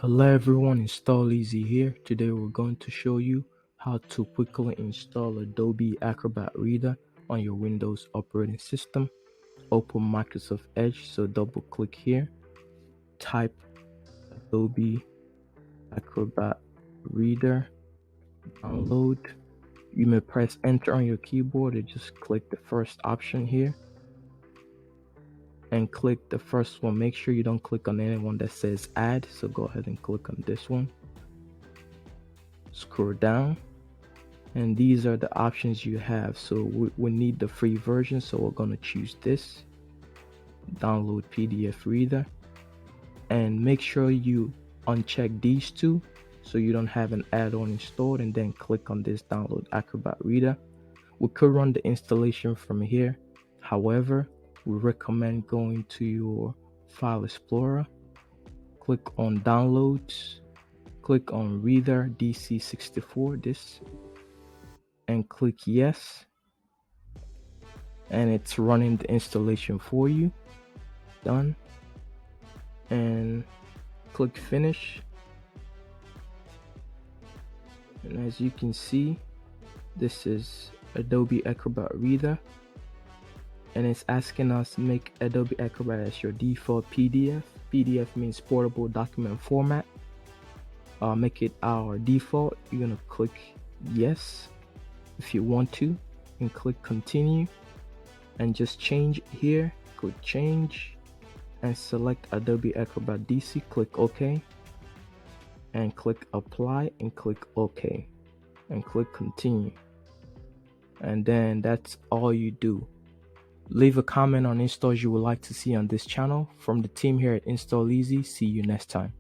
Hello everyone, Install Easy here. Today we're going to show you how to quickly install Adobe Acrobat Reader on your Windows operating system. Open Microsoft Edge, so double click here, type Adobe Acrobat Reader, download. You may press enter on your keyboard or just click the first option here and click the first one. Make sure you don't click on anyone that says add, so go ahead and click on this one. Scroll down and these are the options you have. So we need the free version, so we're going to choose this, download PDF reader, and make sure you uncheck these two so you don't have an add-on installed, and then click on this download Acrobat Reader. We could run the installation from here. However, we recommend going to your file explorer, click on downloads, click on Reader DC64, this, and click yes, and it's running the installation for you. Done, and click finish, and as you can see, this is Adobe Acrobat Reader, and it's asking us make Adobe Acrobat as your default PDF. PDF means portable document format. Make it our default. You're gonna click yes if you want to, and click continue, and just change here. Click change and select Adobe Acrobat DC. Click OK, and click apply, and click OK, and click continue, and then that's all you do. Leave a comment on installs you would like to see on this channel. From the team here at Install Easy, see you next time.